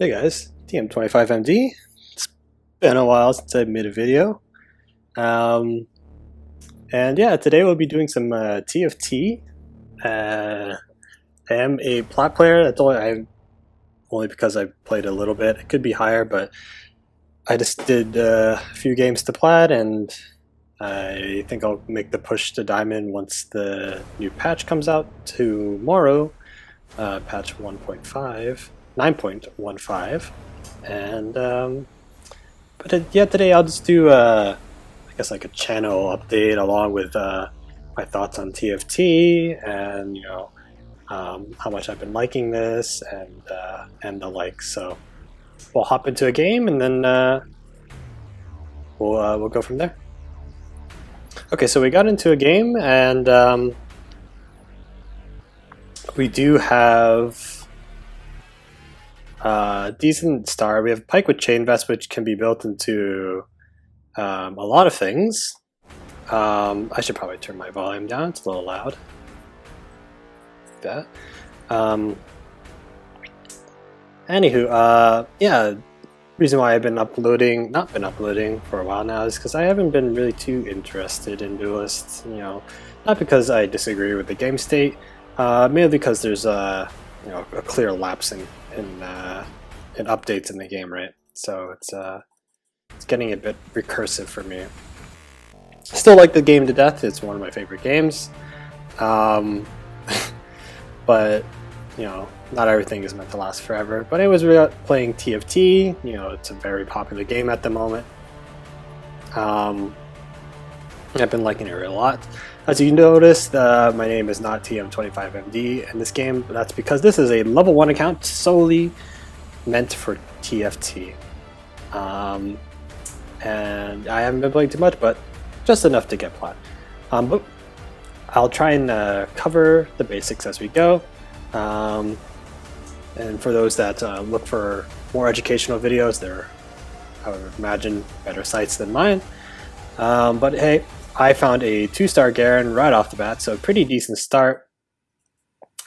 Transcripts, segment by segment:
Hey guys, TM25MD. It's been a while since I made a video. Um, and yeah, today we'll be doing some TFT. I am a plat player. Only because I played a little bit. It could be higher, but I just did a few games to plat, and I think I'll make the push to diamond once the new patch comes out tomorrow. Patch 1.5, 9.15. And yeah, today I'll just do I guess like a channel update along with my thoughts on TFT and how much I've been liking this and the like. So we'll hop into a game and then we'll go from there. Okay, so we got into a game and we do have decent star. We have Pike with Chain Vest, which can be built into a lot of things. I should probably turn my volume down. It's a little loud. Like that. Anywho, yeah. Reason why I've been not been uploading for a while now is because I haven't been really too interested in Duelyst. Not because I disagree with the game state, mainly because there's a clear lapse in updates in the game, right? So it's getting a bit recursive for me. Still like the game to death. It's one of my favorite games, but not everything is meant to last forever. But I was playing TFT. It's a very popular game at the moment. I've been liking it a lot. As you noticed, my name is not TM25MD in this game. But that's because this is a level 1 account solely meant for TFT. And I haven't been playing too much, but just enough to get plat. But I'll try and cover the basics as we go. And for those that look for more educational videos, there are, I would imagine, better sites than mine. But hey, I found a 2-star Garen right off the bat, so pretty decent start.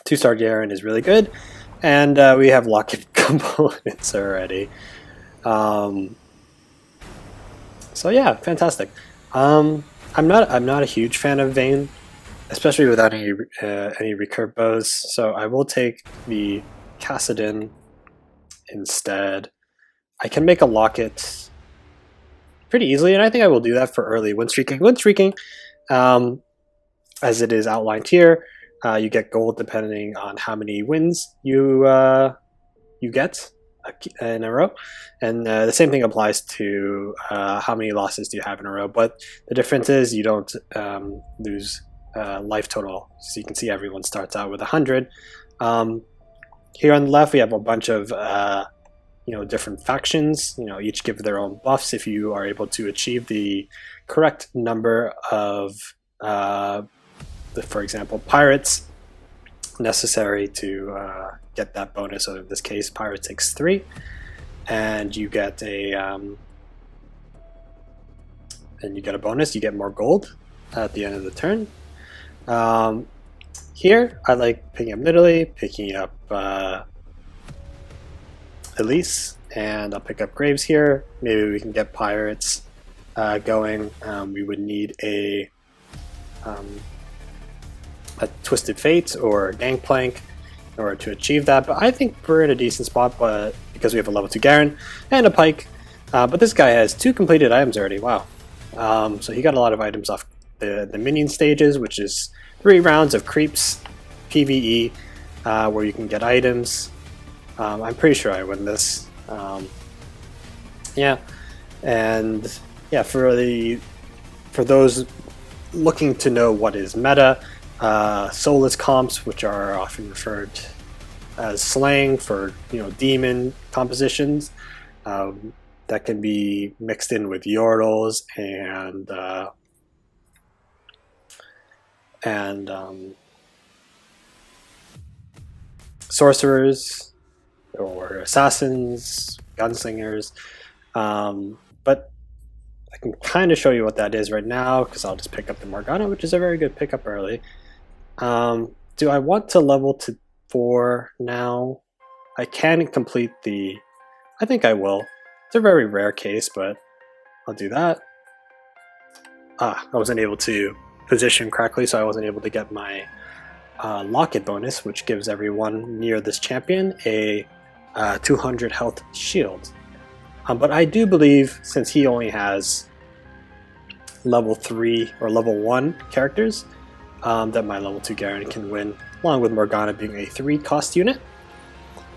2-star Garen is really good, and we have lock-in components already. So yeah, fantastic. I'm not a huge fan of Vayne, especially without any recurve bows. So I will take the Kassadin instead. I can make a locket pretty easily, and I think I will do that for early win streaking. Win streaking, as it is outlined here, you get gold depending on how many wins you get in a row, and the same thing applies to how many losses do you have in a row. But the difference is you don't lose life total. So you can see everyone starts out with 100. Here on the left, we have a bunch of different factions. Each give their own buffs if you are able to achieve the correct number of, for example, pirates necessary to get that bonus. So in this case, pirate takes 3, and you get a bonus. You get more gold at the end of the turn. Here, I like picking up Nidalee, picking up Elise, and I'll pick up Graves here. Maybe we can get pirates going. We would need a Twisted Fate or a Gangplank in order to achieve that. But I think we're in a decent spot, but because we have a level 2 Garen and a Pike. But this guy has 2 completed items already. Wow. So he got a lot of items off the minion stages, which is 3 rounds of creeps PvE where you can get items. I'm pretty sure I win this. Yeah, and yeah, for those looking to know what is meta, soulless comps, which are often referred as slang for demon compositions, that can be mixed in with yordles and sorcerers or assassins, gunslingers, but I can kind of show you what that is right now because I'll just pick up the Morgana, which is a very good pickup early. Do I want to level to 4 now? I can complete the I think I will. It's a very rare case, but I'll do that. I wasn't able to position correctly, so I wasn't able to get my locket bonus, which gives everyone near this champion a 200 health shield. But I do believe, since he only has level 3 or level 1 characters, that my level 2 Garen can win, along with Morgana being a 3 cost unit.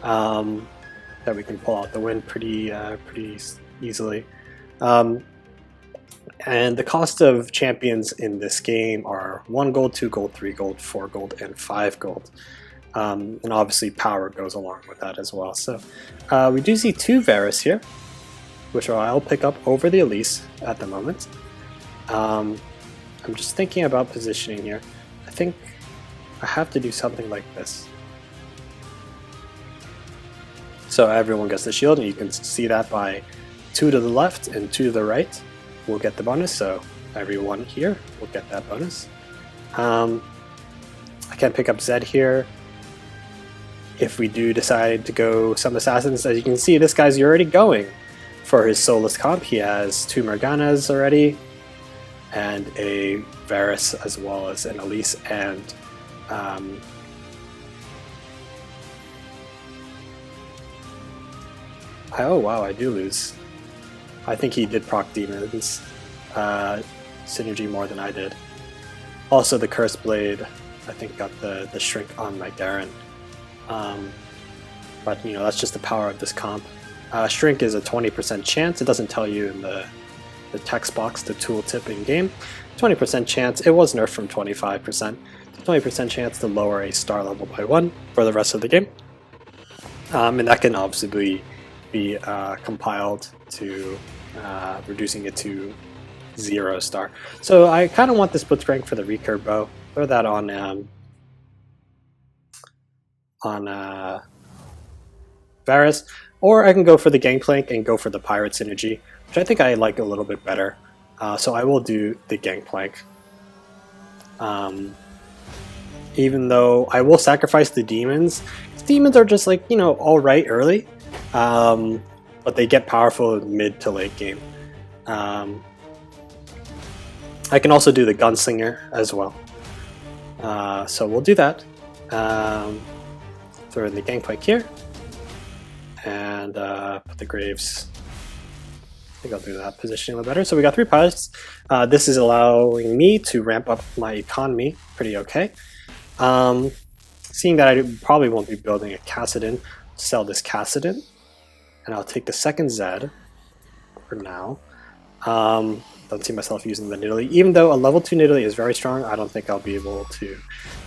That we can pull out the win pretty easily. And the cost of champions in this game are 1 gold, 2 gold, 3 gold, 4 gold, and 5 gold. And obviously power goes along with that as well. So we do see 2 Varus here, which I'll pick up over the Elise at the moment. I'm just thinking about positioning here. I think I have to do something like this. So everyone gets the shield, and you can see that by 2 to the left and 2 to the right will get the bonus, so everyone here will get that bonus. I can pick up Zed here. If we do decide to go some assassins, as you can see, this guy's already going for his soulless comp. He has 2 Morganas already, and a Varus as well as an Elise, and oh wow, I do lose. I think he did proc demons synergy more than I did. Also the Cursed Blade, I think, got the shrink on my Garen. But you know, that's just the power of this comp. Shrink is a 20% chance. It doesn't tell you in the text box, the tooltip in game. 20% chance. It was nerfed from 25%. 20% chance to lower a star level by 1 for the rest of the game. And that can obviously be compiled to reducing it to 0 star. So I kind of want this blitzcrank for the recurve bow. Throw that on Varus, or I can go for the gangplank and go for the pirate synergy, which I think I like a little bit better. So I will do the gangplank. Even though I will sacrifice the demons. Demons are just, like, you know, alright early. But they get powerful mid to late game. I can also do the gunslinger as well. So we'll do that. Throw in the gangplank here. And put the graves. I think I'll do that positioning a little better. So we got 3 pilots. This is allowing me to ramp up my economy pretty okay. Seeing that I probably won't be building a Cassidon, sell this Cassidon. And I'll take the second Zed for now. Don't see myself using the Nidalee. Even though a level 2 Nidalee is very strong, I don't think I'll be able to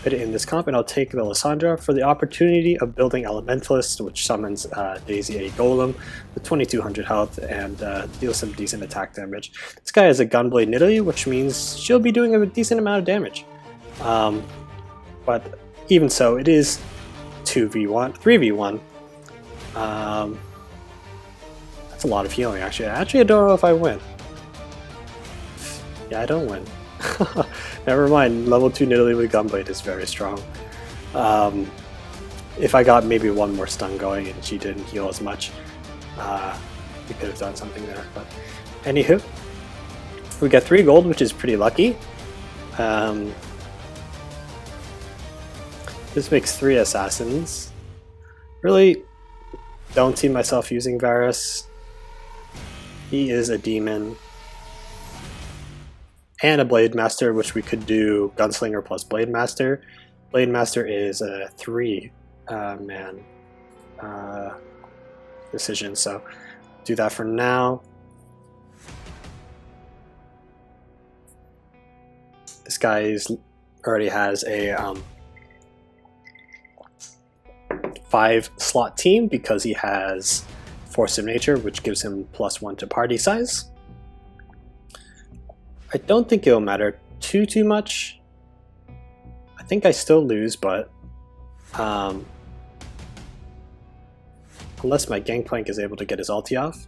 fit it in this comp. And I'll take the Lysandra for the opportunity of building Elementalist, which summons Daisy a Golem with 2200 health and deals some decent attack damage. This guy has a Gunblade Nidalee, which means she'll be doing a decent amount of damage. But even so, it is 3v1. That's a lot of healing, actually. I don't know if I win. Yeah, I don't win. Never mind. Level 2 Nidalee with Gunblade is very strong. If I got maybe one more stun going and she didn't heal as much, we could have done something there. But anywho, we got 3 gold, which is pretty lucky. This makes 3 assassins. Really don't see myself using Varus. He is a demon. And a Blade Master, which we could do Gunslinger plus Blade Master. Blade Master is a 3-man decision, so do that for now. This guy already has a 5-slot team because he has Force of Nature, which gives him +1 to party size. I don't think it'll matter too much. I think I still lose, but unless my Gangplank is able to get his ulti off,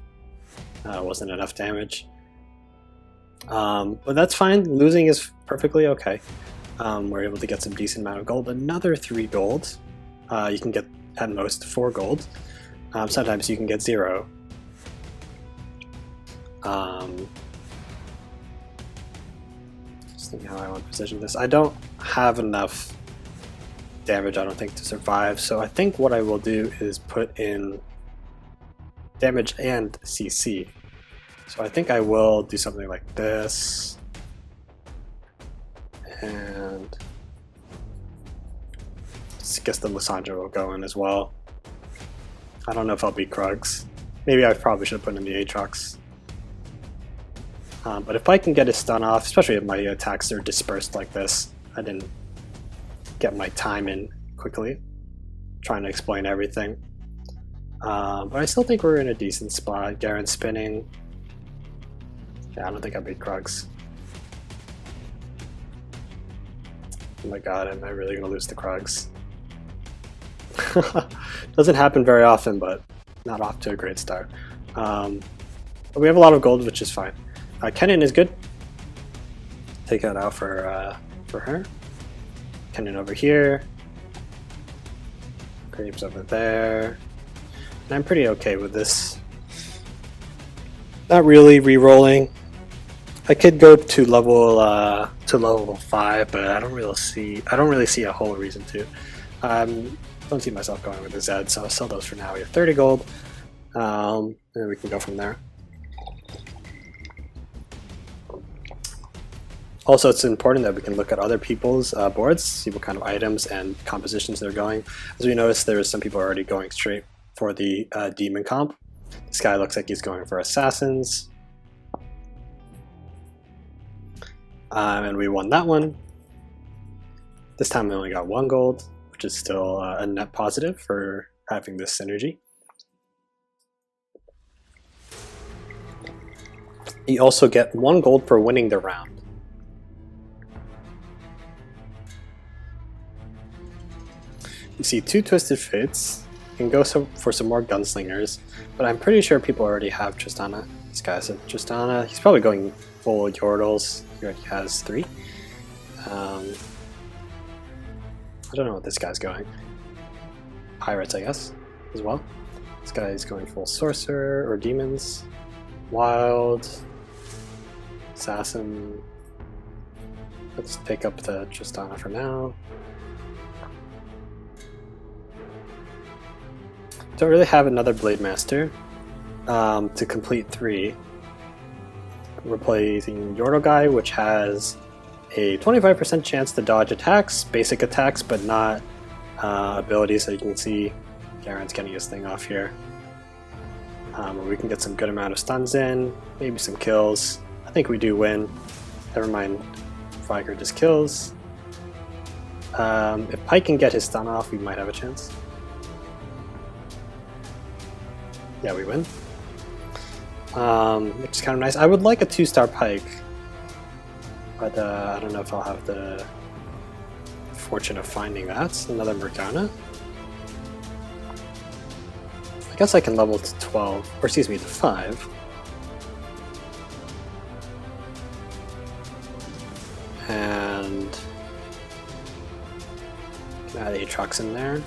wasn't enough damage. But that's fine. Losing is perfectly okay. We're able to get some decent amount of gold. Another 3 gold. You can get at most 4 gold. Sometimes you can get 0. Just thinking how I want to position this. I don't have enough damage, I don't think, to survive, so I think what I will do is put in damage and CC. So I think I will do something like this, and I guess the Lysandra will go in as well. I don't know if I'll beat Krugs. Maybe I probably should have put in the Aatrox. But if I can get his stun off, especially if my attacks are dispersed like this, I didn't get my time in quickly, trying to explain everything. But I still think we're in a decent spot. Garen's spinning. Yeah, I don't think I beat Krugs. Oh my god, am I really going to lose to Krugs? Doesn't happen very often, but not off to a great start. But we have a lot of gold, which is fine. Kennen is good. Take that out for her. Kennen over here. Graves over there. And I'm pretty okay with this. Not really re-rolling. I could go to level 5, but I don't really see a whole reason to. Don't see myself going with the Zed, so I'll sell those for now. We have 30 gold, and we can go from there. Also, it's important that we can look at other people's boards, see what kind of items and compositions they're going. As we noticed, there is some people already going straight for the demon comp. This guy looks like he's going for assassins. And we won that one. This time we only got 1 gold, which is still a net positive for having this synergy. You also get 1 gold for winning the round. You see 2 Twisted Fates. You can go for some more gunslingers, but I'm pretty sure people already have Tristana. This guy has a Tristana. He's probably going full Yordles. He already has 3. I don't know what this guy's going. Pirates, I guess, as well. This guy is going full Sorcerer or Demons. Wild. Assassin. Let's pick up the Tristana for now. Don't really have another Blade Master to complete 3. We're playing Yordle guy, which has a 25% chance to dodge attacks, basic attacks, but not abilities. So you can see Garen's getting his thing off here. We can get some good amount of stuns in, maybe some kills. I think we do win. Never mind, Viger just kills. If Pike can get his stun off, we might have a chance. Yeah, we win. Which is kind of nice. I would like a 2-star Pike, but I don't know if I'll have the fortune of finding that. Another Morgana. I guess I can level to 12, or excuse me, to 5. And add Aatrox in there.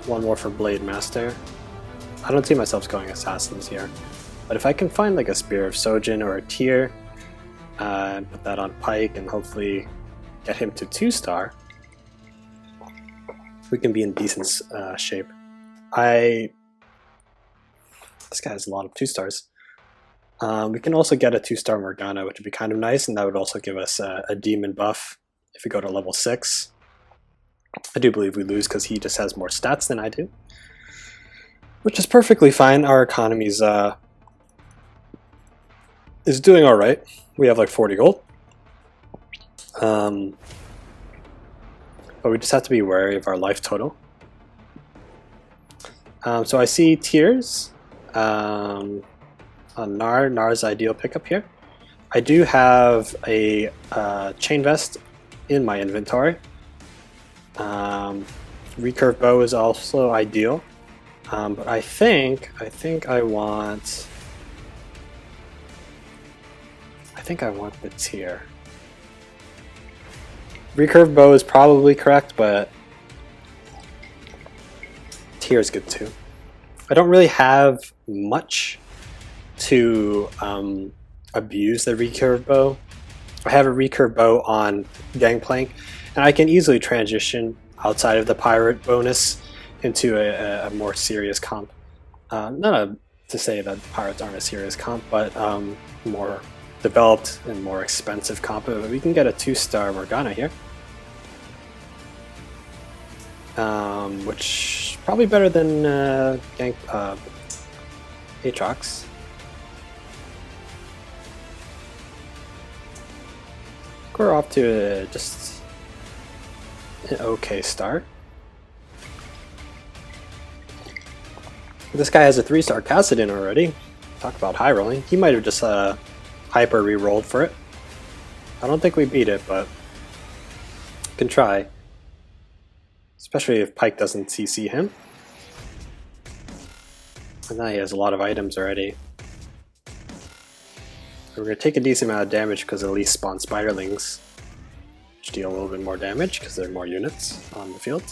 1 more for Blade Master. I don't see myself going assassins here, but if I can find like a Spear of Sojin or a Tear, and put that on Pike and hopefully get him to 2-star, we can be in decent shape. This guy has a lot of 2-stars. We can also get a 2-star Morgana, which would be kind of nice, and that would also give us a demon buff if we go to level 6. I do believe we lose because he just has more stats than I do, which is perfectly fine. Our economy is doing all right. We have like 40 gold. But we just have to be wary of our life total. So I see Tears on Gnar. Gnar's ideal pickup here. I do have a Chain Vest in my inventory. Recurve Bow is also ideal. But I think I want the Tear. Recurve Bow is probably correct, but Tear is good too. I don't really have much to abuse the recurve bow. I have a recurve bow on Gangplank, and I can easily transition outside of the pirate bonus into a more serious comp. To say that pirates aren't a serious comp, but more developed and more expensive comp. We can get a 2-star Morgana here, which probably better than Aatrox. We're off to just an okay start. This guy has a 3-star Cassidin already. Talk about high rolling. He might have just hyper re-rolled for it. I don't think we beat it, but can try. Especially if Pyke doesn't CC him. And now he has a lot of items already. We're going to take a decent amount of damage because at least spawn Spiderlings, which deal a little bit more damage because there are more units on the field.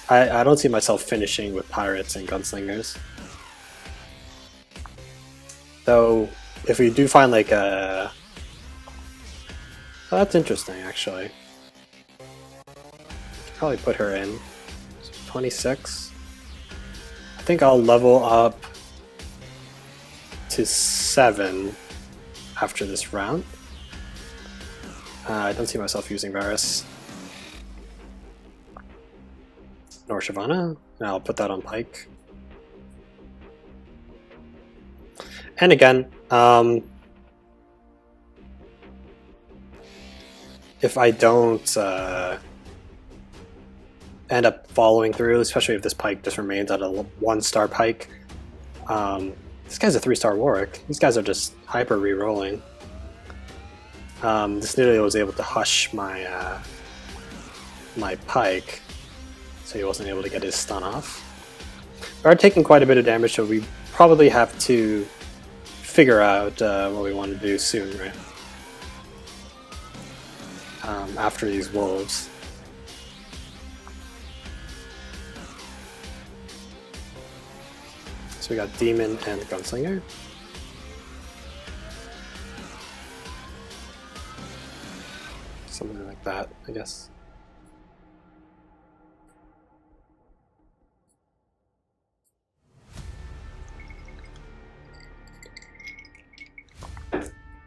I don't see myself finishing with pirates and gunslingers. Though, if we do find like a... Oh, that's interesting actually. Probably put her in. So 26. I think I'll level up to 7 after this round. I don't see myself using Varus. Nor Shyvana, and I'll put that on Pyke. And again, if I don't end up following through, especially if this Pyke just remains at a 1-star Pyke, this guy's a 3-star Warwick. These guys are just hyper re-rolling. This Nidalee was able to hush my my Pyke, so he wasn't able to get his stun off. We are taking quite a bit of damage, so we probably have to figure out what we want to do soon, right? After these wolves. So we got Demon and Gunslinger. Something like that, I guess.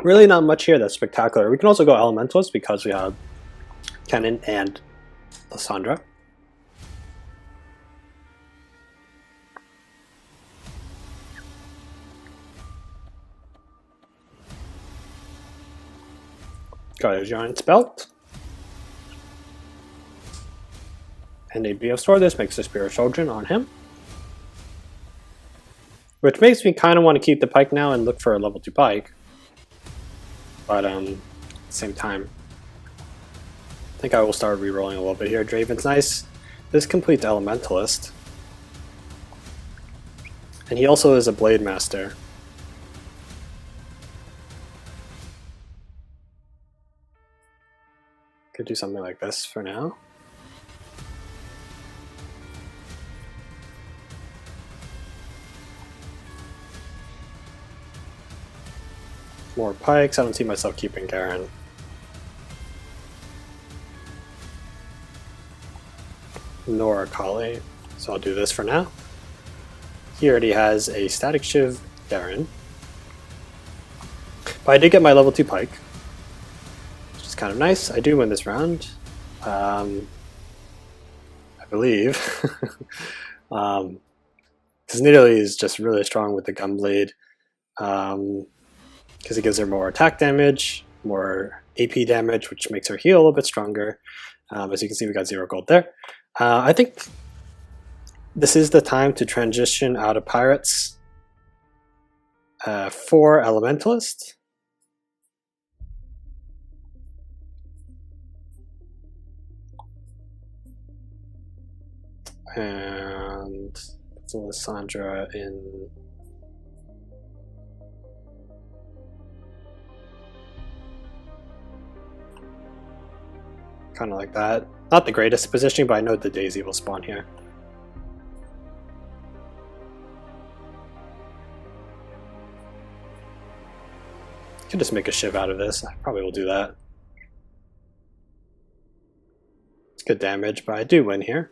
Really not much here that's spectacular. We can also go Elementalist because we have Kennen and Lysandra. Got a Giant's Belt. And a BF Sword. This makes a Spirit Children on him. Which makes me kind of want to keep the Pyke now and look for a level 2 Pyke. But at the same time, I think I will start re-rolling a little bit here. Draven's nice. This completes Elementalist. And he also is a Blade Master. Could do something like this for now. More Pikes. I don't see myself keeping Garen. Nor Akali. So I'll do this for now. He already has a Static Shiv Garen. But I did get my level 2 Pyke, which is kind of nice. I do win this round. I believe. Because Nidalee is just really strong with the Gunblade. Because it gives her more attack damage, more AP damage, which makes her heal a little bit stronger. As you can see, we got 0 gold there. I think this is the time to transition out of Pirates for Elementalist. And Lysandra in... kind of like that. Not the greatest positioning, but I know the Daisy will spawn here. Could just make a Shiv out of this. I probably will do that. It's good damage, but I do win here.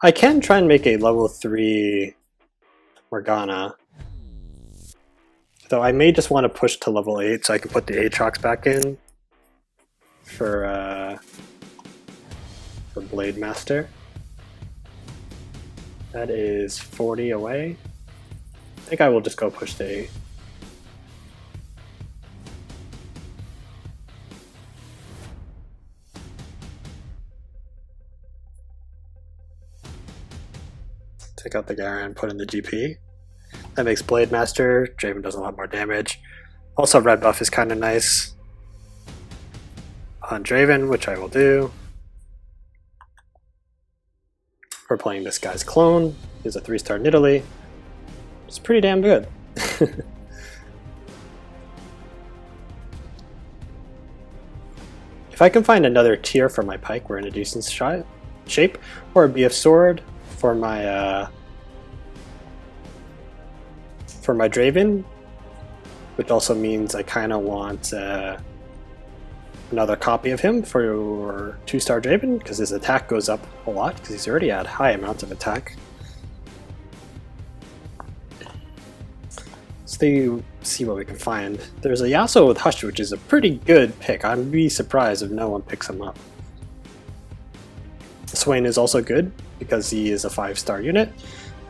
I can try and make a level 3 Morgana. Though I may just want to push to level 8 so I can put the Aatrox back in for Blade Master. That is 40 away. I think I will just go push to 8. Take out the Garen, put in the GP. That makes Blade Master. Draven does a lot more damage. Also, red buff is kind of nice on Draven, which I will do. We're playing this guy's clone. He's a 3-star Nidalee. It's pretty damn good. If I can find another tier for my Pyke, we're in a decent shape, or a BF Sword for my Draven, which also means I kind of want another copy of him for 2-star Draven, because his attack goes up a lot, because he's already at high amounts of attack. So see what we can find. There's a Yasuo with Hush, which is a pretty good pick. I'd be surprised if no one picks him up. Swain is also good, because he is a 5-star unit.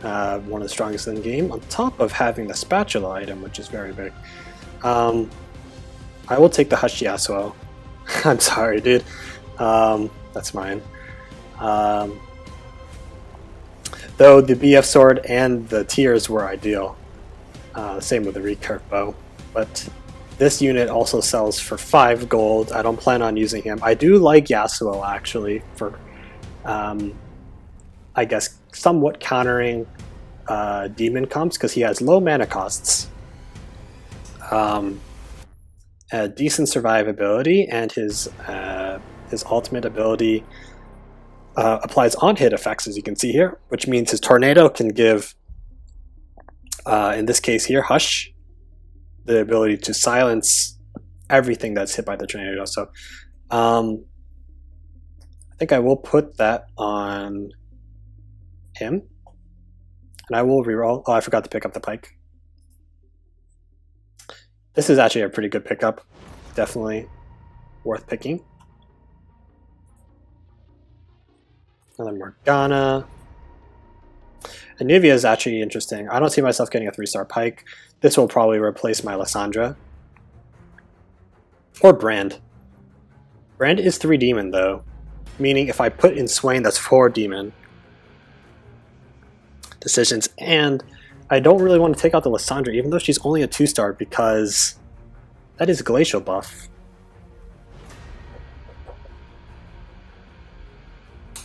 One of the strongest in the game, on top of having the spatula item, which is very big. I will take the Hush Yasuo. I'm sorry, dude. That's mine. Though the BF Sword and the tiers were ideal. Same with the recurve bow. But this unit also sells for 5 gold. I don't plan on using him. I do like Yasuo, actually, for I guess somewhat countering demon comps, because he has low mana costs, a decent survivability, and his ultimate ability applies on-hit effects, as you can see here, which means his tornado can give, in this case here, Hush, the ability to silence everything that's hit by the tornado. So I think I will put that on him, and I will reroll. Oh, I forgot to pick up the Pyke. This is actually a pretty good pickup, definitely worth picking. Another Morgana. Anivia is actually interesting. I don't see myself getting a 3-star Pyke. This will probably replace my Lysandra. Or Brand. Brand is 3 demon though, meaning if I put in Swain, that's 4 demon decisions, and I don't really want to take out the Lysandra, even though she's only a 2-star, because that is glacial buff.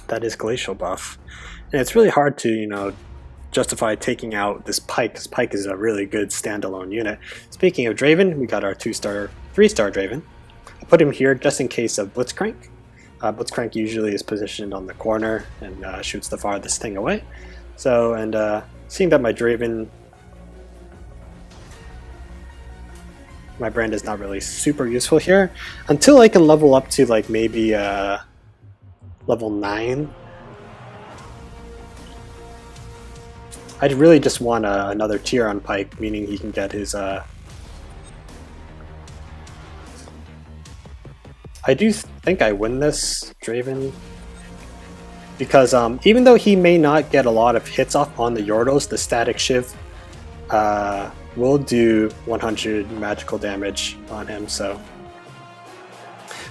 That is glacial buff. And it's really hard to, you know, justify taking out this Pyke, because Pyke is a really good standalone unit. Speaking of Draven, we got our 2-star, 3-star Draven. I put him here just in case of Blitzcrank. Blitzcrank usually is positioned on the corner and shoots the farthest thing away. So, and seeing that my Draven, my brand is not really super useful here, until I can level up to like maybe level 9. I really just want another tier on Pyke, meaning he can get his... I do think I win this Draven, because even though he may not get a lot of hits off on the Yordles, the static Shiv will do 100 magical damage on him. So,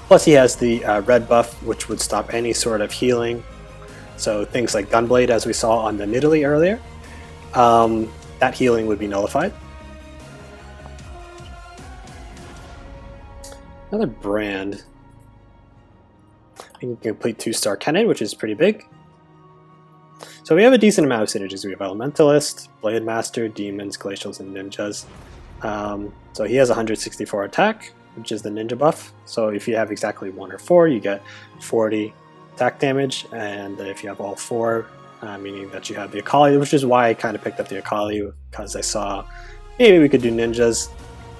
plus he has the red buff, which would stop any sort of healing. So things like Gunblade, as we saw on the Nidalee earlier, that healing would be nullified. Another brand. You can complete 2-star Kennen, which is pretty big. So we have a decent amount of synergies. We have Elementalist, Blade Master, Demons, Glacials, and Ninjas. So he has 164 attack, which is the ninja buff. So if you have exactly 1 or 4, you get 40 attack damage. And if you have all 4, meaning that you have the Akali, which is why I kind of picked up the Akali, because I saw Maybe we could do ninjas.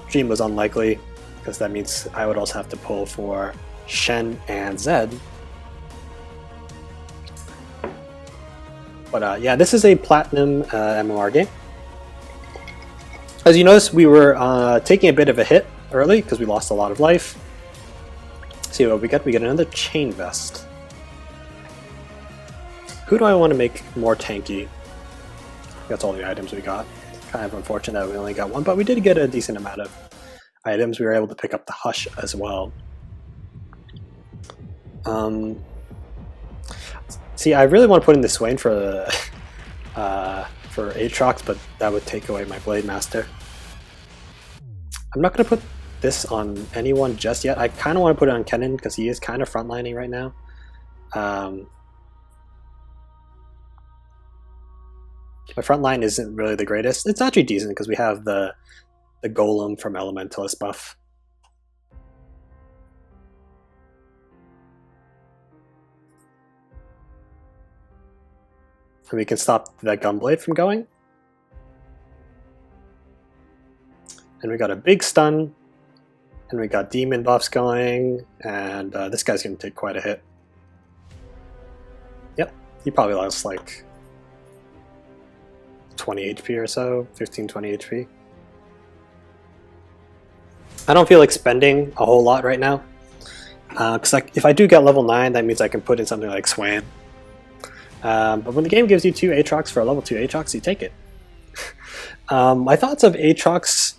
Dream was unlikely, because that means I would also have to pull for Shen and Zed. But yeah, this is a platinum MMR game. As you notice, we were taking a bit of a hit early because we lost a lot of life. See what we get? We get another chain vest. Who do I want to make more tanky? That's all the items we got. Kind of unfortunate that we only got one, but we did get a decent amount of items. We were able to pick up the Hush as well. See, I really want to put in the Swain for Aatrox, but that would take away my Blade Master. I'm not going to put this on anyone just yet. I kind of want to put it on Kennen because he is kind of frontlining right now. My front line isn't really the greatest. It's actually decent because we have the Golem from Elementalist buff. And we can stop that Gunblade from going. And we got a big stun. And we got demon buffs going. And this guy's going to take quite a hit. Yep, he probably lost like 20 HP or so, 15, 20 HP. I don't feel like spending a whole lot right now. Because if I do get level 9, that means I can put in something like Swain. But when the game gives you 2 Aatrox for a level 2 Aatrox, you take it. My thoughts of Aatrox,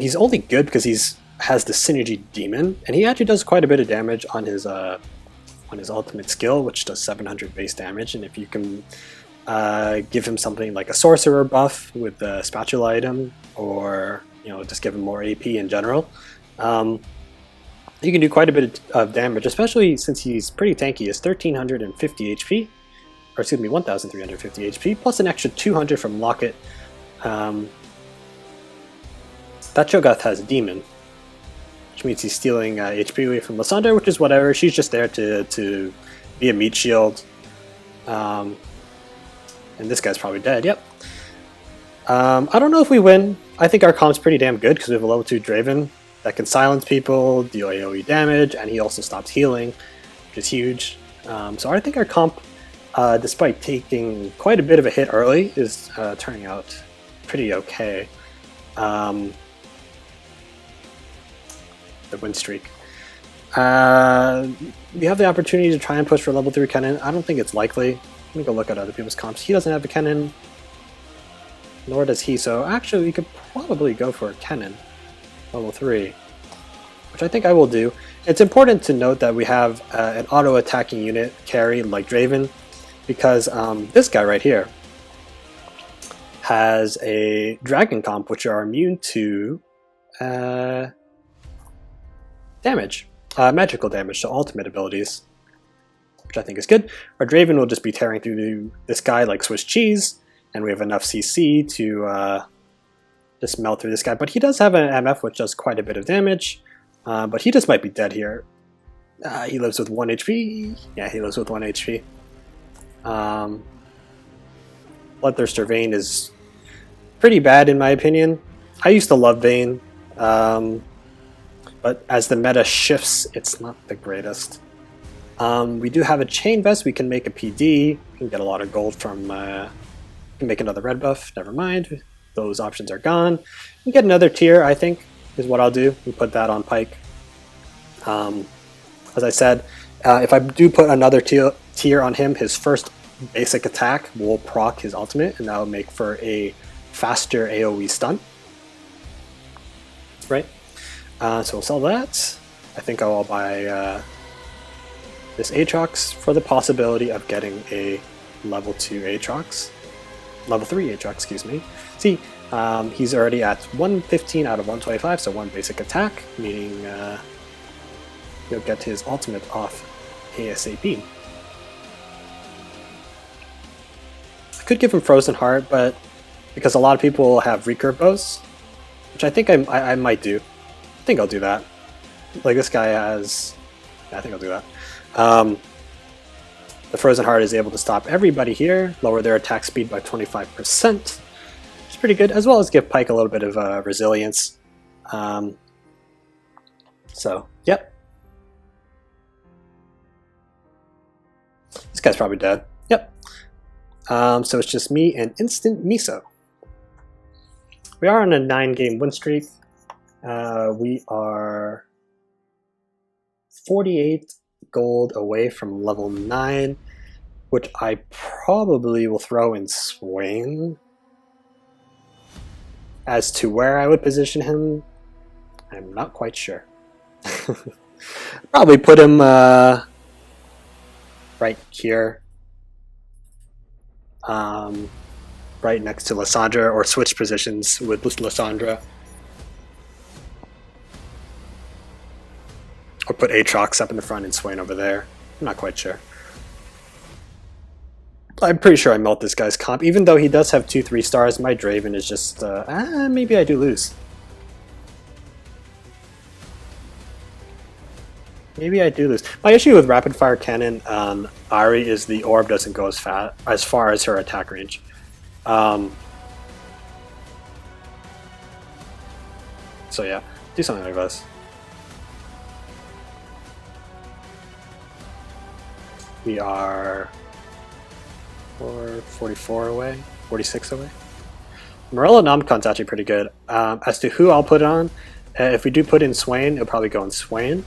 he's only good because has the Synergy Demon, and he actually does quite a bit of damage on his ultimate skill, which does 700 base damage. And if you can give him something like a Sorcerer buff with the Spatula item, or just give him more AP in general, you can do quite a bit of damage, especially since he's pretty tanky. He has 1350 HP. Or excuse me, 1,350 HP, plus an extra 200 from Locket. That Cho'Gath has Demon, which means he's stealing HP away from Lysandre, which is whatever. She's just there to be a meat shield. And this guy's probably dead, yep. I don't know if we win. I think our comp's pretty damn good because we have a level 2 Draven that can silence people, deal AoE damage, and he also stops healing, which is huge. So I think our comp, despite taking quite a bit of a hit early, is turning out pretty okay. The win streak. We have the opportunity to try and push for level 3 Kennen. I don't think it's likely. Let me go look at other people's comps. He doesn't have a Kennen, nor does he, so actually we could probably go for a Kennen, level 3, which I think I will do. It's important to note that we have an auto-attacking unit carry like Draven, because this guy right here has a Dragon comp, which are immune to damage, magical damage, so ultimate abilities, which I think is good. Our Draven will just be tearing through this guy like Swiss cheese, and we have enough CC to just melt through this guy. But he does have an MF which does quite a bit of damage, but he just might be dead here. He lives with 1 HP. Yeah, he lives with 1 HP. Bloodthirster Vayne is pretty bad in my opinion. I used to love Vayne, but as the meta shifts, it's not the greatest. We do have a chain vest. We can make a PD. We can get a lot of gold from. We can make another red buff. Never mind. Those options are gone. We get another tier, I think, is what I'll do. We put that on Pike. As I said, if I do put another tier on him, his first basic attack will proc his ultimate, and that will make for a faster AoE stun. Right? So we'll sell that. I think I will buy this Aatrox for the possibility of getting a level 2 Aatrox. Level 3 Aatrox, excuse me. See, he's already at 115 out of 125, so 1 basic attack, meaning he'll get his ultimate off ASAP. I could give him Frozen Heart, but because a lot of people have recurve bows, which I think I might do. I think I'll do that. Like this guy has... Yeah, I think I'll do that. The Frozen Heart is able to stop everybody here, lower their attack speed by 25%, which pretty good, as well as give Pike a little bit of resilience. So, yep. This guy's probably dead. Yep. So it's just me and instant miso. We are on a 9-game win streak. We are 48 gold away from level 9, which I probably will throw in Swain. As to where I would position him, I'm not quite sure. Probably put him right here. Right next to Lysandra, or switch positions with Lysandra. Or put Aatrox up in the front and Swain over there. I'm not quite sure. I'm pretty sure I melt this guy's comp. Even though he does have 2 3-stars, my Draven is just... maybe I do lose. Maybe I do lose. My issue with Rapid Fire Cannon on Ahri is the orb doesn't go as far as her attack range. So yeah, do something like this. We are 44 away, 46 away. Morello Nomcon's actually pretty good. As to who I'll put it on, if we do put in Swain, it'll probably go in Swain.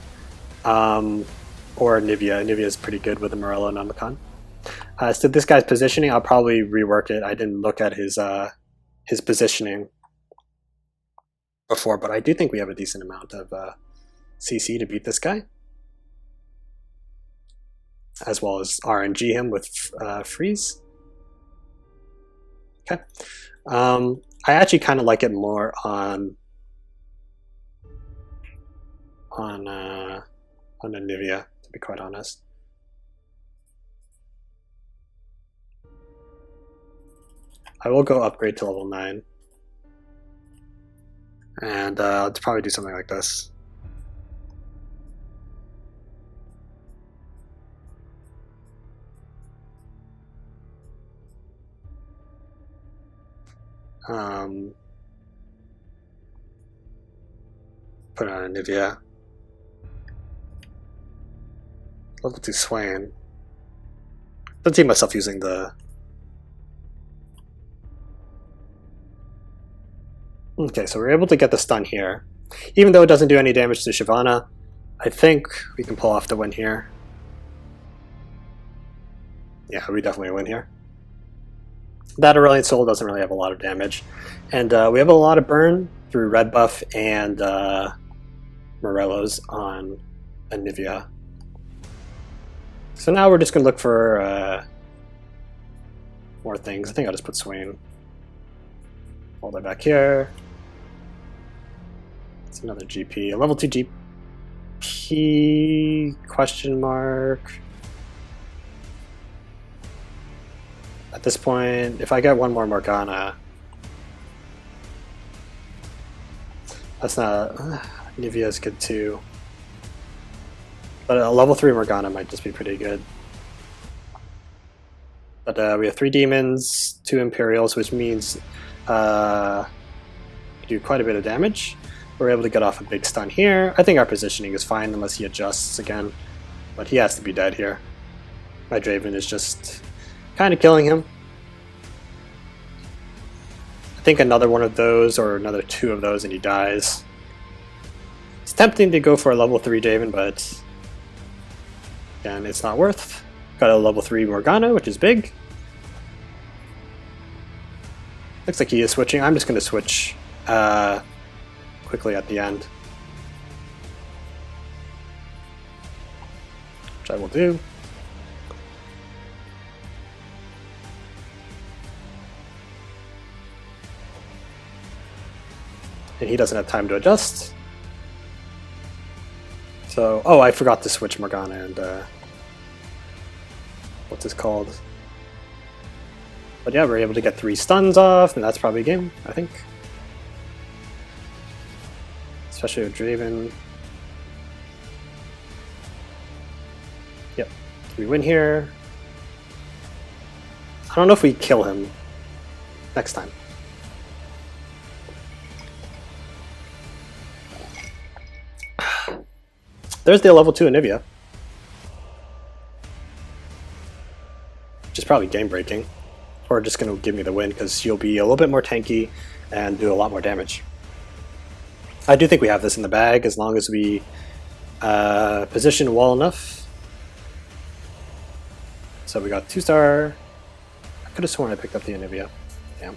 Or Nivea. Nivea is pretty good with the Morello Nomicon. As to this guy's positioning, I'll probably rework it. I didn't look at his positioning before, but I do think we have a decent amount of CC to beat this guy. As well as RNG him with freeze. Okay. I actually kind of like it more on a Nivea, to be quite honest. I will go upgrade to level 9. And I'll probably do something like this. Put on a Nivea. Level 2 Swain. Don't see myself using the... Okay, so we're able to get the stun here. Even though it doesn't do any damage to Shyvana, I think we can pull off the win here. Yeah, we definitely win here. That Aurelion Soul doesn't really have a lot of damage. And we have a lot of burn through red buff and Morello's on Nivea. So now we're just going to look for more things. I think I'll just put Swain. Hold that back here. It's another GP. A level 2 GP question mark. At this point, if I get one more Morgana, that's not... Nivea is good too. But a level 3 Morgana might just be pretty good. But we have 3 demons, 2 Imperials, which means we do quite a bit of damage. We're able to get off a big stun here. I think our positioning is fine unless he adjusts again. But he has to be dead here. My Draven is just kind of killing him. I think another one of those or another 2 of those and he dies. It's tempting to go for a level 3 Draven, but again, it's not worth. Got a level 3 Morgana, which is big. Looks like he is switching. I'm just going to switch quickly at the end. Which I will do. And he doesn't have time to adjust. So, oh, I forgot to switch Morgana and what's this called? But yeah, we're able to get 3 stuns off, and that's probably a game, I think. Especially with Draven. Yep, we win here. I don't know if we kill him next time. there's the level 2 Anivia. Which is probably game breaking. Or just going to give me the win because she'll be a little bit more tanky and do a lot more damage. I do think we have this in the bag as long as we position well enough. So we got 2-star. I could have sworn I picked up the Anivia. Damn.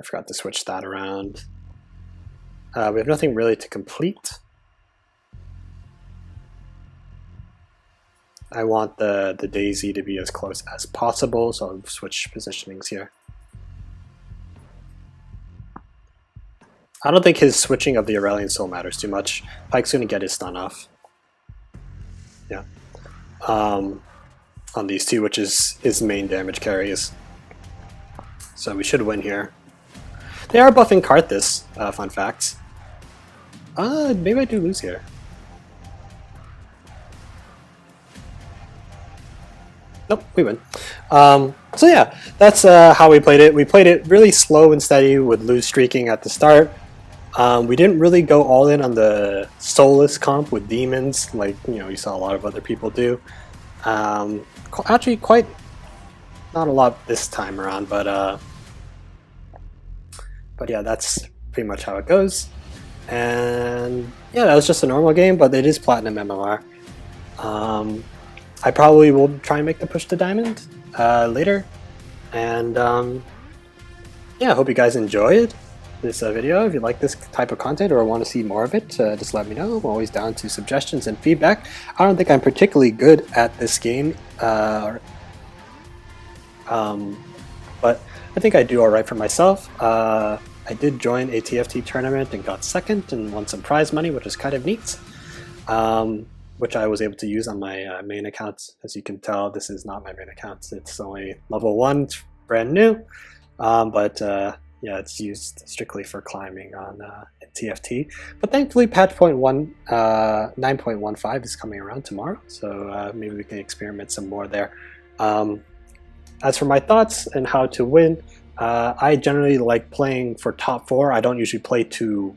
I forgot to switch that around. We have nothing really to complete. I want the Daisy to be as close as possible, so I'll switch positionings here. I don't think his switching of the Aurelion Soul matters too much. Pyke's going to get his stun off. Yeah. On these two, which is his main damage carries. So we should win here. They are buffing Karthus, fun fact. Maybe I do lose here. Nope, we win. So yeah, that's how we played it. We played it really slow and steady with lose streaking at the start. We didn't really go all in on the soulless comp with demons, like you saw a lot of other people do. Actually, quite not a lot this time around, but yeah, that's pretty much how it goes. And yeah, that was just a normal game, but it is Platinum MMR. I probably will try and make the push to Diamond later. And yeah, I hope you guys enjoyed this video. If you like this type of content or want to see more of it, just let me know. I'm always down to suggestions and feedback. I don't think I'm particularly good at this game, but I think I do alright for myself. I did join a TFT tournament and got second and won some prize money, which is kind of neat. Which I was able to use on my main account. As you can tell, this is not my main account. It's only level 1, it's brand new. Yeah, it's used strictly for climbing on TFT. But thankfully, patch 9.15 is coming around tomorrow, so maybe we can experiment some more there. As for my thoughts and how to win, I generally like playing for top 4. I don't usually play to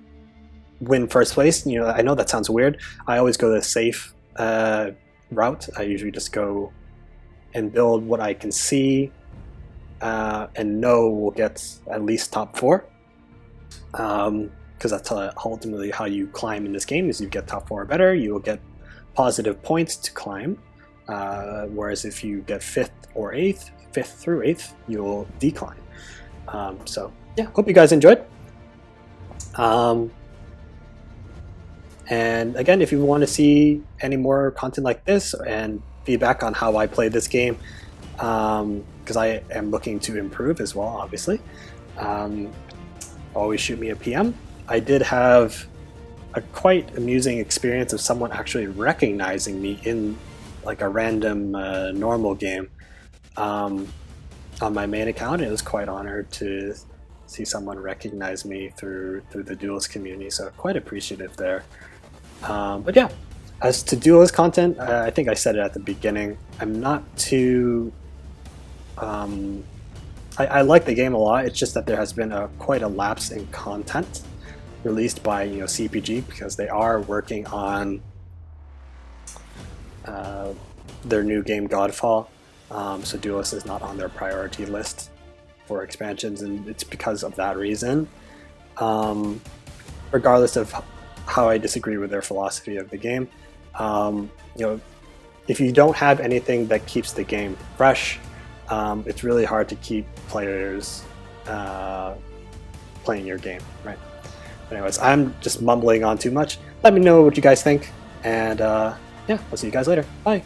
win first place. I know that sounds weird. I always go the safe route. I usually just go and build what I can see and know will get at least top 4. Because that's ultimately how you climb in this game. Is you get top 4 or better, you will get positive points to climb. Whereas if you get 5th or 8th, 5th through 8th, you'll decline. So yeah, hope you guys enjoyed. And again, if you want to see any more content like this and feedback on how I play this game, because I am looking to improve as well, obviously, always shoot me a PM. I did have a quite amusing experience of someone actually recognizing me in like a random normal game on my main account. It was quite honored to see someone recognize me through the Duelyst community, so quite appreciative there. But yeah, as to Duelyst content, I think I said it at the beginning, I'm not too... I like the game a lot. It's just that there has been quite a lapse in content released by CPG, because they are working on their new game Godfall. So Duelyst is not on their priority list for expansions, and it's because of that reason. Regardless of how I disagree with their philosophy of the game, if you don't have anything that keeps the game fresh, it's really hard to keep players playing your game, right? But anyways, I'm just mumbling on too much. Let me know what you guys think, and yeah, I'll see you guys later. Bye!